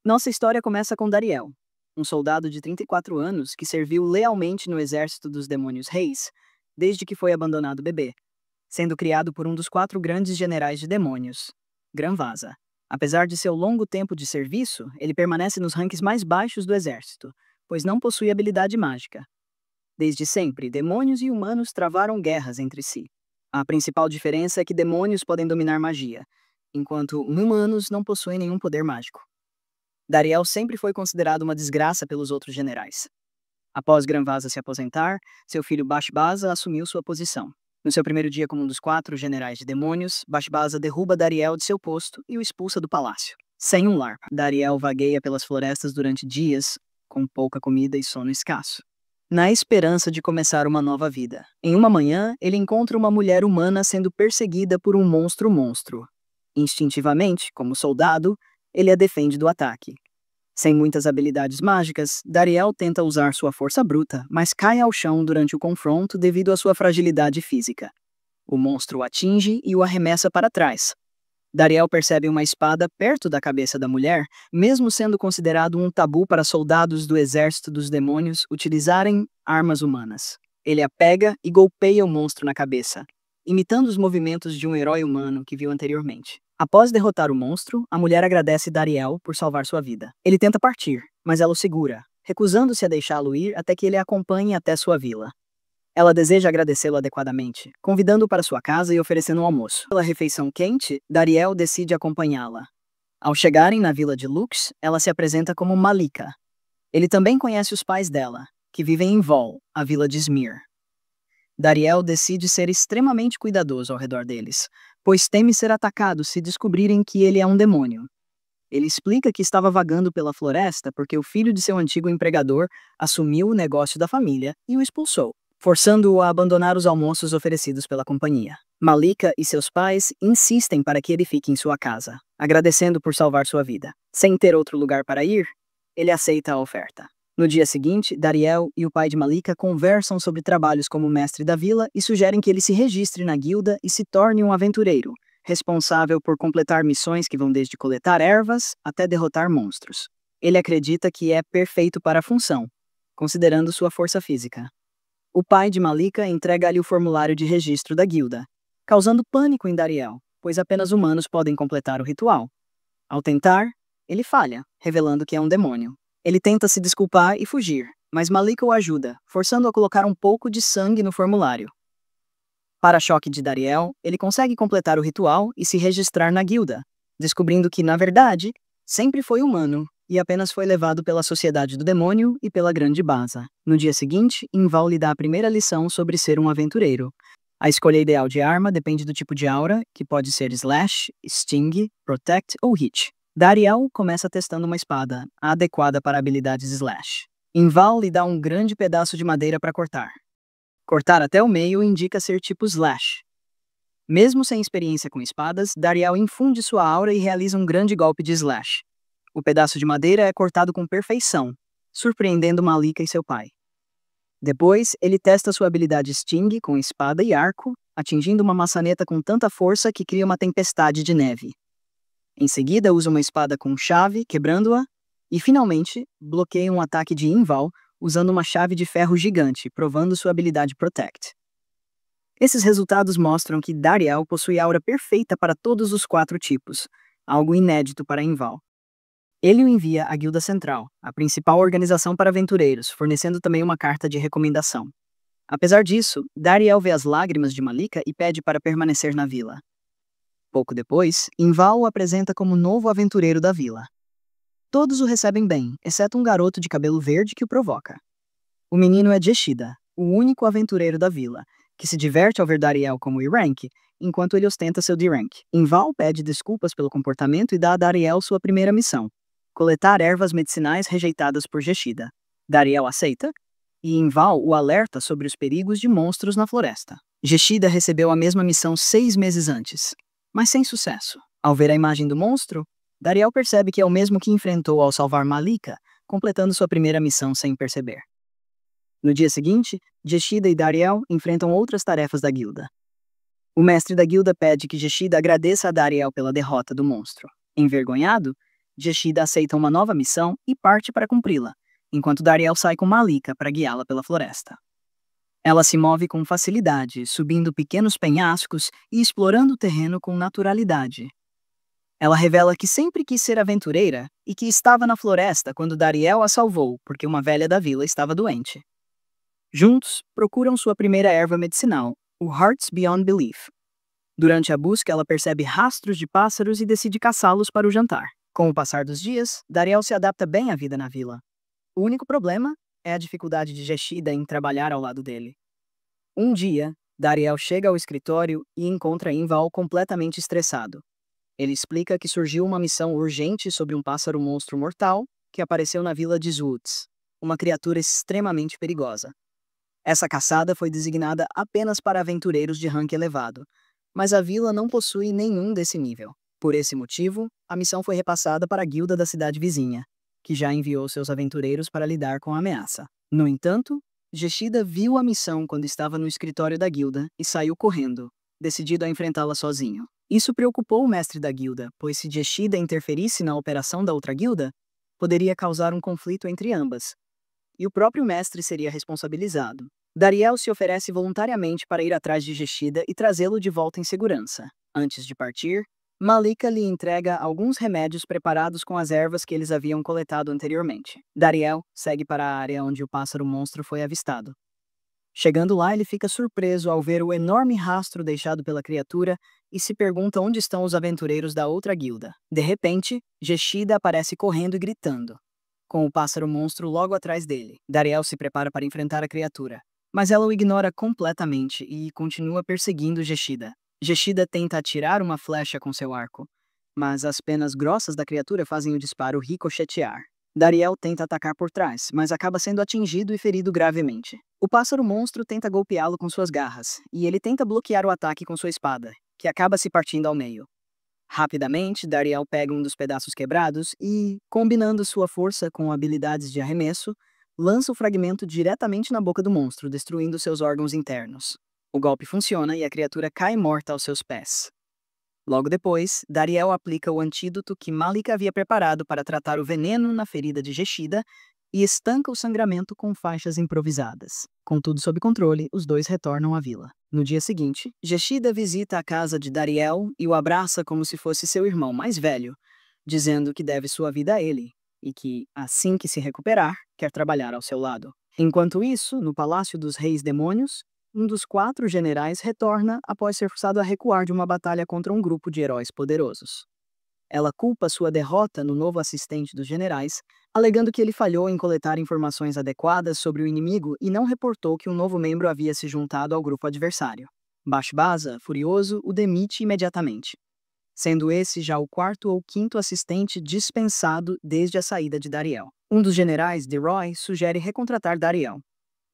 Nossa história começa com Dariel, um soldado de 34 anos que serviu lealmente no exército dos demônios reis desde que foi abandonado bebê, sendo criado por um dos 4 grandes generais de demônios, Granvasa. Apesar de seu longo tempo de serviço, ele permanece nos ranks mais baixos do exército, pois não possui habilidade mágica. Desde sempre, demônios e humanos travaram guerras entre si. A principal diferença é que demônios podem dominar magia, enquanto humanos não possuem nenhum poder mágico. Dariel sempre foi considerado uma desgraça pelos outros generais. Após Granvasa se aposentar, seu filho Bashbaza assumiu sua posição. No seu primeiro dia como um dos 4 generais de demônios, Bashbaza derruba Dariel de seu posto e o expulsa do palácio. Sem um lar, Dariel vagueia pelas florestas durante dias, com pouca comida e sono escasso, na esperança de começar uma nova vida. Em uma manhã, ele encontra uma mulher humana sendo perseguida por um monstro. Instintivamente, como soldado, ele a defende do ataque. Sem muitas habilidades mágicas, Dariel tenta usar sua força bruta, mas cai ao chão durante o confronto devido à sua fragilidade física. O monstro o atinge e o arremessa para trás. Dariel percebe uma espada perto da cabeça da mulher, mesmo sendo considerado um tabu para soldados do exército dos demônios utilizarem armas humanas. Ele a pega e golpeia o monstro na cabeça, imitando os movimentos de um herói humano que viu anteriormente. Após derrotar o monstro, a mulher agradece Dariel por salvar sua vida. Ele tenta partir, mas ela o segura, recusando-se a deixá-lo ir até que ele a acompanhe até sua vila. Ela deseja agradecê-lo adequadamente, convidando-o para sua casa e oferecendo um almoço. Pela refeição quente, Dariel decide acompanhá-la. Ao chegarem na vila de Lux, ela se apresenta como Malika. Ele também conhece os pais dela, que vivem em Vol, a vila de Smir. Dariel decide ser extremamente cuidadoso ao redor deles, pois teme ser atacado se descobrirem que ele é um demônio. Ele explica que estava vagando pela floresta porque o filho de seu antigo empregador assumiu o negócio da família e o expulsou, forçando-o a abandonar os almoços oferecidos pela companhia. Malika e seus pais insistem para que ele fique em sua casa, agradecendo por salvar sua vida. Sem ter outro lugar para ir, ele aceita a oferta. No dia seguinte, Dariel e o pai de Malika conversam sobre trabalhos como mestre da vila e sugerem que ele se registre na guilda e se torne um aventureiro, responsável por completar missões que vão desde coletar ervas até derrotar monstros. Ele acredita que é perfeito para a função, considerando sua força física. O pai de Malika entrega-lhe o formulário de registro da guilda, causando pânico em Dariel, pois apenas humanos podem completar o ritual. Ao tentar, ele falha, revelando que é um demônio. Ele tenta se desculpar e fugir, mas Malika o ajuda, forçando-o a colocar um pouco de sangue no formulário. Para choque de Dariel, ele consegue completar o ritual e se registrar na guilda, descobrindo que, na verdade, sempre foi humano e apenas foi levado pela Sociedade do Demônio e pela Grande Baza. No dia seguinte, Inval lhe dá a primeira lição sobre ser um aventureiro. A escolha ideal de arma depende do tipo de aura, que pode ser Slash, Sting, Protect ou Hit. Dariel começa testando uma espada, adequada para habilidades Slash. Inval lhe dá um grande pedaço de madeira para cortar. Cortar até o meio indica ser tipo Slash. Mesmo sem experiência com espadas, Dariel infunde sua aura e realiza um grande golpe de Slash. O pedaço de madeira é cortado com perfeição, surpreendendo Malika e seu pai. Depois, ele testa sua habilidade Sting com espada e arco, atingindo uma maçaneta com tanta força que cria uma tempestade de neve. Em seguida, usa uma espada com chave, quebrando-a, e finalmente, bloqueia um ataque de Inval usando uma chave de ferro gigante, provando sua habilidade Protect. Esses resultados mostram que Dariel possui a aura perfeita para todos os 4 tipos, algo inédito para Inval. Ele o envia à Guilda Central, a principal organização para aventureiros, fornecendo também uma carta de recomendação. Apesar disso, Dariel vê as lágrimas de Malika e pede para permanecer na vila. Pouco depois, Inval o apresenta como novo aventureiro da vila. Todos o recebem bem, exceto um garoto de cabelo verde que o provoca. O menino é Jeshida, o único aventureiro da vila, que se diverte ao ver Dariel como E-Rank, enquanto ele ostenta seu D-Rank. Inval pede desculpas pelo comportamento e dá a Dariel sua primeira missão: coletar ervas medicinais rejeitadas por Jeshida. Dariel aceita, e Inval o alerta sobre os perigos de monstros na floresta. Jeshida recebeu a mesma missão 6 meses antes, mas sem sucesso. Ao ver a imagem do monstro, Dariel percebe que é o mesmo que enfrentou ao salvar Malika, completando sua primeira missão sem perceber. No dia seguinte, Jeshida e Dariel enfrentam outras tarefas da guilda. O mestre da guilda pede que Jeshida agradeça a Dariel pela derrota do monstro. Envergonhado, Jeshida aceita uma nova missão e parte para cumpri-la, enquanto Dariel sai com Malika para guiá-la pela floresta. Ela se move com facilidade, subindo pequenos penhascos e explorando o terreno com naturalidade. Ela revela que sempre quis ser aventureira e que estava na floresta quando Dariel a salvou porque uma velha da vila estava doente. Juntos, procuram sua primeira erva medicinal, o Hearts Beyond Belief. Durante a busca, ela percebe rastros de pássaros e decide caçá-los para o jantar. Com o passar dos dias, Dariel se adapta bem à vida na vila. O único problema é a dificuldade de Jeshida em trabalhar ao lado dele. Um dia, Dariel chega ao escritório e encontra Inval completamente estressado. Ele explica que surgiu uma missão urgente sobre um pássaro monstro mortal que apareceu na vila de Zwoods, uma criatura extremamente perigosa. Essa caçada foi designada apenas para aventureiros de rank elevado, mas a vila não possui nenhum desse nível. Por esse motivo, a missão foi repassada para a guilda da cidade vizinha, que já enviou seus aventureiros para lidar com a ameaça. No entanto, Jeshida viu a missão quando estava no escritório da guilda e saiu correndo, decidido a enfrentá-la sozinho. Isso preocupou o mestre da guilda, pois se Jeshida interferisse na operação da outra guilda, poderia causar um conflito entre ambas, e o próprio mestre seria responsabilizado. Dariel se oferece voluntariamente para ir atrás de Jeshida e trazê-lo de volta em segurança. Antes de partir, Malika lhe entrega alguns remédios preparados com as ervas que eles haviam coletado anteriormente. Dariel segue para a área onde o pássaro monstro foi avistado. Chegando lá, ele fica surpreso ao ver o enorme rastro deixado pela criatura e se pergunta onde estão os aventureiros da outra guilda. De repente, Jeshida aparece correndo e gritando, com o pássaro monstro logo atrás dele. Dariel se prepara para enfrentar a criatura, mas ela o ignora completamente e continua perseguindo Jeshida. Jeshida tenta atirar uma flecha com seu arco, mas as penas grossas da criatura fazem o disparo ricochetear. Dariel tenta atacar por trás, mas acaba sendo atingido e ferido gravemente. O pássaro monstro tenta golpeá-lo com suas garras, e ele tenta bloquear o ataque com sua espada, que acaba se partindo ao meio. Rapidamente, Dariel pega um dos pedaços quebrados e, combinando sua força com habilidades de arremesso, lança o fragmento diretamente na boca do monstro, destruindo seus órgãos internos. O golpe funciona e a criatura cai morta aos seus pés. Logo depois, Dariel aplica o antídoto que Malika havia preparado para tratar o veneno na ferida de Jeshida e estanca o sangramento com faixas improvisadas. Com tudo sob controle, os dois retornam à vila. No dia seguinte, Jeshida visita a casa de Dariel e o abraça como se fosse seu irmão mais velho, dizendo que deve sua vida a ele e que, assim que se recuperar, quer trabalhar ao seu lado. Enquanto isso, no Palácio dos Reis Demônios, um dos 4 generais retorna após ser forçado a recuar de uma batalha contra um grupo de heróis poderosos. Ela culpa sua derrota no novo assistente dos generais, alegando que ele falhou em coletar informações adequadas sobre o inimigo e não reportou que um novo membro havia se juntado ao grupo adversário. Bashbaza, furioso, o demite imediatamente, sendo esse já o 4º ou 5º assistente dispensado desde a saída de Dariel. Um dos generais, DeRoy, sugere recontratar Dariel,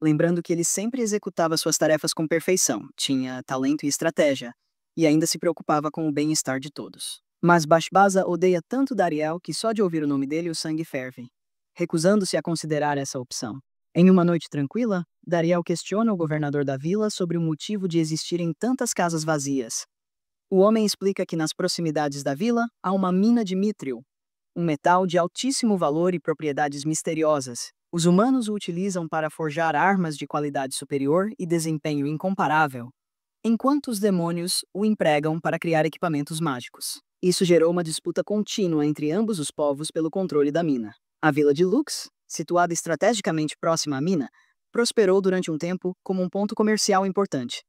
lembrando que ele sempre executava suas tarefas com perfeição, tinha talento e estratégia, e ainda se preocupava com o bem-estar de todos. Mas Bashbaza odeia tanto Dariel que só de ouvir o nome dele o sangue ferve, recusando-se a considerar essa opção. Em uma noite tranquila, Dariel questiona o governador da vila sobre o motivo de existirem tantas casas vazias. O homem explica que nas proximidades da vila há uma mina de Mithril, um metal de altíssimo valor e propriedades misteriosas. Os humanos o utilizam para forjar armas de qualidade superior e desempenho incomparável, enquanto os demônios o empregam para criar equipamentos mágicos. Isso gerou uma disputa contínua entre ambos os povos pelo controle da mina. A vila de Lux, situada estrategicamente próxima à mina, prosperou durante um tempo como um ponto comercial importante.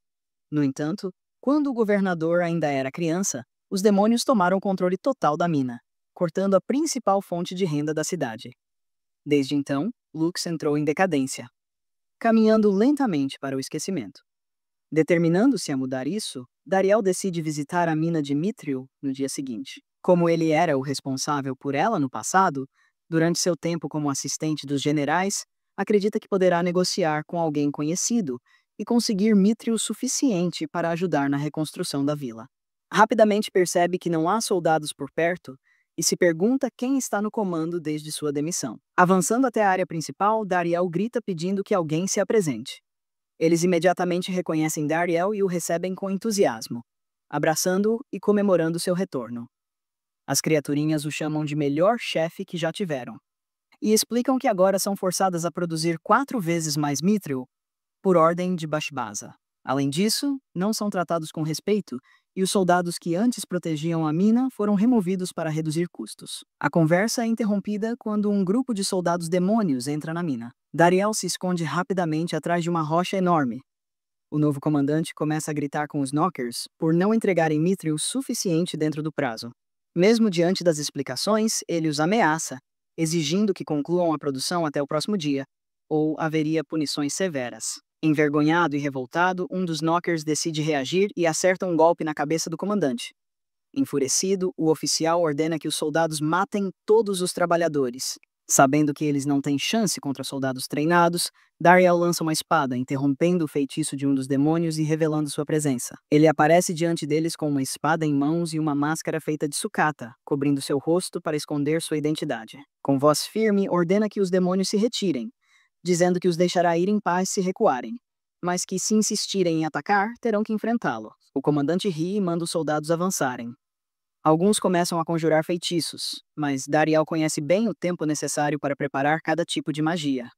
No entanto, quando o governador ainda era criança, os demônios tomaram o controle total da mina, cortando a principal fonte de renda da cidade. Desde então, Lux entrou em decadência, caminhando lentamente para o esquecimento. Determinando-se a mudar isso, Dariel decide visitar a mina de Mithril no dia seguinte. Como ele era o responsável por ela no passado, durante seu tempo como assistente dos generais, acredita que poderá negociar com alguém conhecido e conseguir Mithril suficiente para ajudar na reconstrução da vila. Rapidamente percebe que não há soldados por perto e se pergunta quem está no comando desde sua demissão. Avançando até a área principal, Dariel grita pedindo que alguém se apresente. Eles imediatamente reconhecem Dariel e o recebem com entusiasmo, abraçando-o e comemorando seu retorno. As criaturinhas o chamam de melhor chefe que já tiveram. E explicam que agora são forçadas a produzir 4 vezes mais mithril por ordem de Bashbaza. Além disso, não são tratados com respeito e os soldados que antes protegiam a mina foram removidos para reduzir custos. A conversa é interrompida quando um grupo de soldados demônios entra na mina. Dariel se esconde rapidamente atrás de uma rocha enorme. O novo comandante começa a gritar com os Knockers por não entregarem mithril suficiente dentro do prazo. Mesmo diante das explicações, ele os ameaça, exigindo que concluam a produção até o próximo dia, ou haveria punições severas. Envergonhado e revoltado, um dos Knockers decide reagir e acerta um golpe na cabeça do comandante. Enfurecido, o oficial ordena que os soldados matem todos os trabalhadores. Sabendo que eles não têm chance contra soldados treinados, Dariel lança uma espada, interrompendo o feitiço de um dos demônios e revelando sua presença. Ele aparece diante deles com uma espada em mãos e uma máscara feita de sucata, cobrindo seu rosto para esconder sua identidade. Com voz firme, ordena que os demônios se retirem, dizendo que os deixará ir em paz se recuarem, mas que se insistirem em atacar, terão que enfrentá-lo. O comandante ri e manda os soldados avançarem. Alguns começam a conjurar feitiços, mas Dariel conhece bem o tempo necessário para preparar cada tipo de magia.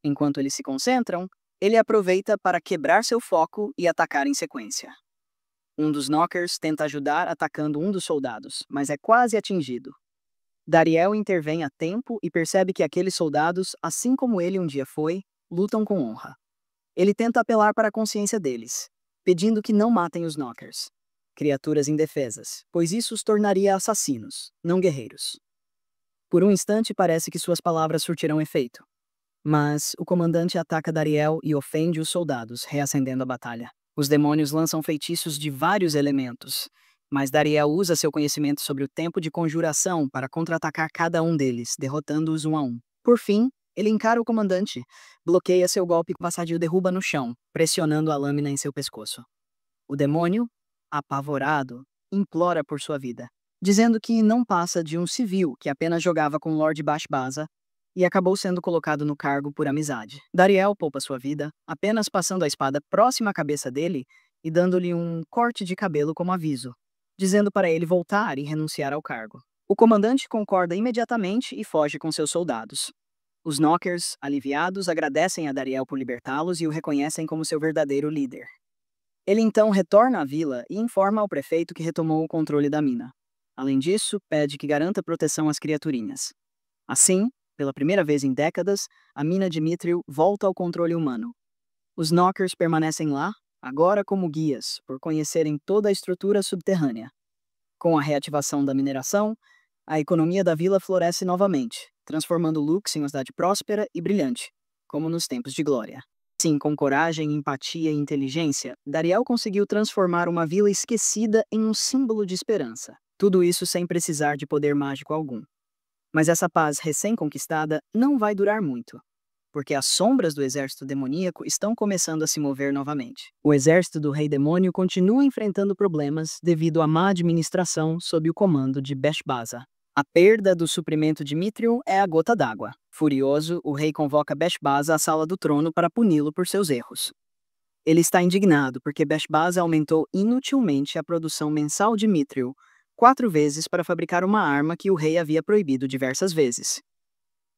Enquanto eles se concentram, ele aproveita para quebrar seu foco e atacar em sequência. Um dos Knockers tenta ajudar atacando um dos soldados, mas é quase atingido. Dariel intervém a tempo e percebe que aqueles soldados, assim como ele um dia foi, lutam com honra. Ele tenta apelar para a consciência deles, pedindo que não matem os Knockers, criaturas indefesas, pois isso os tornaria assassinos, não guerreiros. Por um instante parece que suas palavras surtirão efeito, mas o comandante ataca Dariel e ofende os soldados, reacendendo a batalha. Os demônios lançam feitiços de vários elementos, mas Dariel usa seu conhecimento sobre o tempo de conjuração para contra-atacar cada um deles, derrotando-os um a um. Por fim, ele encara o comandante, bloqueia seu golpe e o derruba no chão, pressionando a lâmina em seu pescoço. O demônio, apavorado, implora por sua vida, dizendo que não passa de um civil que apenas jogava com Lord Bashbaza e acabou sendo colocado no cargo por amizade. Dariel poupa sua vida, apenas passando a espada próxima à cabeça dele e dando-lhe um corte de cabelo como aviso, dizendo para ele voltar e renunciar ao cargo. O comandante concorda imediatamente e foge com seus soldados. Os Knockers, aliviados, agradecem a Dariel por libertá-los e o reconhecem como seu verdadeiro líder. Ele então retorna à vila e informa ao prefeito que retomou o controle da mina. Além disso, pede que garanta proteção às criaturinhas. Assim, pela primeira vez em décadas, a mina de mithril volta ao controle humano. Os Knockers permanecem lá, agora como guias, por conhecerem toda a estrutura subterrânea. Com a reativação da mineração, a economia da vila floresce novamente, transformando Lux em uma cidade próspera e brilhante, como nos tempos de glória. Sim, com coragem, empatia e inteligência, Dariel conseguiu transformar uma vila esquecida em um símbolo de esperança. Tudo isso sem precisar de poder mágico algum. Mas essa paz recém-conquistada não vai durar muito, porque as sombras do exército demoníaco estão começando a se mover novamente. O exército do Rei Demônio continua enfrentando problemas devido à má administração sob o comando de Bashbaza. A perda do suprimento de mithril é a gota d'água. Furioso, o rei convoca Bashbaza à sala do trono para puni-lo por seus erros. Ele está indignado porque Bashbaza aumentou inutilmente a produção mensal de mithril 4 vezes para fabricar uma arma que o rei havia proibido diversas vezes.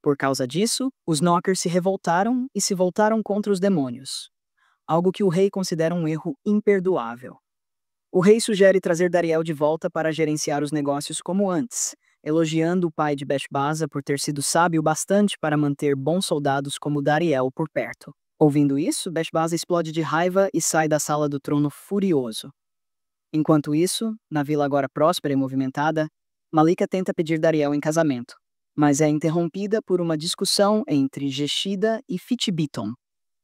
Por causa disso, os Knockers se revoltaram e se voltaram contra os demônios, algo que o rei considera um erro imperdoável. O rei sugere trazer Dariel de volta para gerenciar os negócios como antes, elogiando o pai de Bashbaza por ter sido sábio bastante para manter bons soldados como Dariel por perto. Ouvindo isso, Bashbaza explode de raiva e sai da sala do trono furioso. Enquanto isso, na vila agora próspera e movimentada, Malika tenta pedir Dariel em casamento, mas é interrompida por uma discussão entre Geshida e Fitbiton,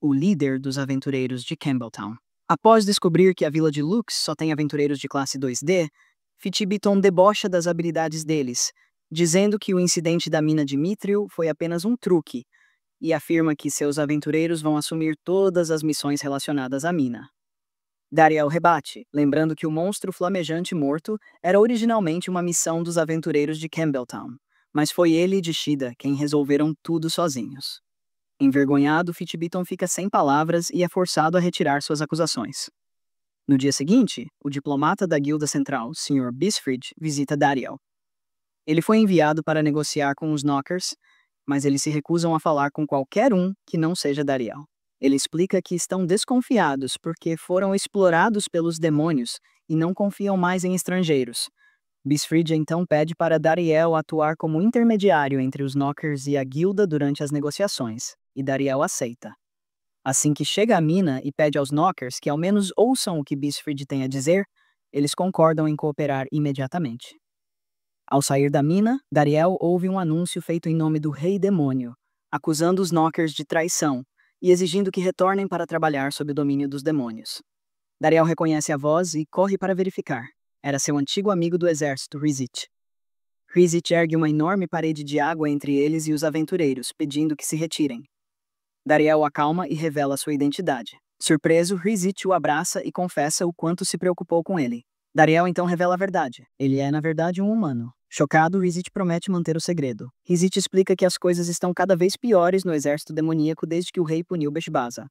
o líder dos aventureiros de Campbelltown. Após descobrir que a vila de Lux só tem aventureiros de classe 2D, Fitbiton debocha das habilidades deles, dizendo que o incidente da mina de mithril foi apenas um truque, e afirma que seus aventureiros vão assumir todas as missões relacionadas à mina. Dariel rebate, lembrando que o monstro flamejante morto era originalmente uma missão dos aventureiros de Campbelltown, mas foi ele e Geshida quem resolveram tudo sozinhos. Envergonhado, Fitbiton fica sem palavras e é forçado a retirar suas acusações. No dia seguinte, o diplomata da Guilda Central, Sr. Bisfrid, visita Dariel. Ele foi enviado para negociar com os Knockers, mas eles se recusam a falar com qualquer um que não seja Dariel. Ele explica que estão desconfiados porque foram explorados pelos demônios e não confiam mais em estrangeiros. Bisfried então pede para Dariel atuar como intermediário entre os Knockers e a guilda durante as negociações, e Dariel aceita. Assim que chega a mina e pede aos Knockers que ao menos ouçam o que Bisfried tem a dizer, eles concordam em cooperar imediatamente. Ao sair da mina, Dariel ouve um anúncio feito em nome do Rei Demônio, acusando os Knockers de traição e exigindo que retornem para trabalhar sob o domínio dos demônios. Dariel reconhece a voz e corre para verificar. Era seu antigo amigo do exército, Rizit. Rizit ergue uma enorme parede de água entre eles e os aventureiros, pedindo que se retirem. Dariel o acalma e revela sua identidade. Surpreso, Rizit o abraça e confessa o quanto se preocupou com ele. Dariel então revela a verdade. Ele é, na verdade, um humano. Chocado, Rizit promete manter o segredo. Rizit explica que as coisas estão cada vez piores no exército demoníaco desde que o rei puniu Beshbaza.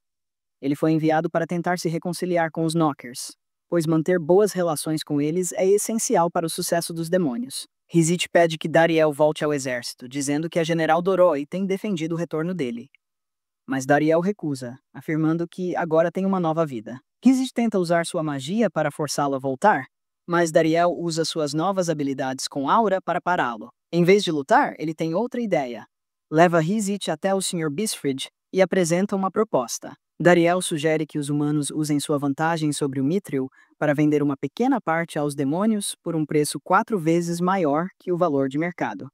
Ele foi enviado para tentar se reconciliar com os Knockers, pois manter boas relações com eles é essencial para o sucesso dos demônios. Rizit pede que Dariel volte ao exército, dizendo que a General Doroi tem defendido o retorno dele. Mas Dariel recusa, afirmando que agora tem uma nova vida. Rizit tenta usar sua magia para forçá-lo a voltar, mas Dariel usa suas novas habilidades com aura para pará-lo. Em vez de lutar, ele tem outra ideia. Leva Rizit até o Sr. Bisfried e apresenta uma proposta. Dariel sugere que os humanos usem sua vantagem sobre o Mithril para vender uma pequena parte aos demônios por um preço 4 vezes maior que o valor de mercado.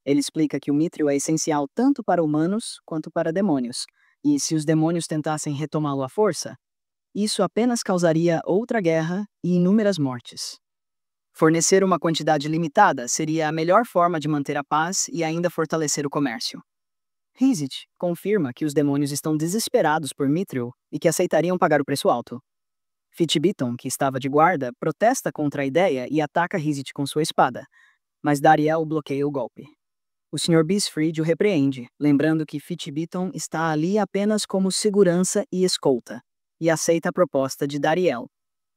Ele explica que o Mithril é essencial tanto para humanos quanto para demônios, e se os demônios tentassem retomá-lo à força, isso apenas causaria outra guerra e inúmeras mortes. Fornecer uma quantidade limitada seria a melhor forma de manter a paz e ainda fortalecer o comércio. Rizit confirma que os demônios estão desesperados por Mithril e que aceitariam pagar o preço alto. Fitbiton, que estava de guarda, protesta contra a ideia e ataca Rizit com sua espada, mas Dariel bloqueia o golpe. O Sr. Bisfried o repreende, lembrando que Fitbiton está ali apenas como segurança e escolta, e aceita a proposta de Dariel.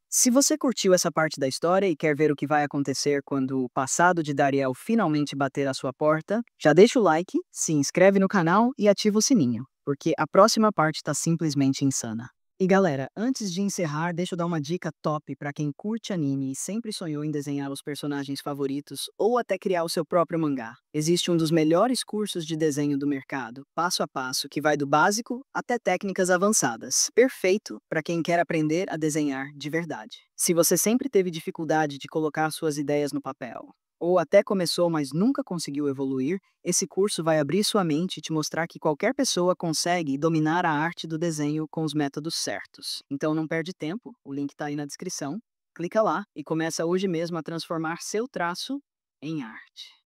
Se você curtiu essa parte da história e quer ver o que vai acontecer quando o passado de Dariel finalmente bater à sua porta, já deixa o like, se inscreve no canal e ativa o sininho, porque a próxima parte tá simplesmente insana. E galera, antes de encerrar, deixa eu dar uma dica top para quem curte anime e sempre sonhou em desenhar os personagens favoritos ou até criar o seu próprio mangá. Existe um dos melhores cursos de desenho do mercado, passo a passo, que vai do básico até técnicas avançadas. Perfeito para quem quer aprender a desenhar de verdade. Se você sempre teve dificuldade de colocar suas ideias no papel, ou até começou, mas nunca conseguiu evoluir, esse curso vai abrir sua mente e te mostrar que qualquer pessoa consegue dominar a arte do desenho com os métodos certos. Então não perde tempo, o link está aí na descrição. Clica lá e começa hoje mesmo a transformar seu traço em arte.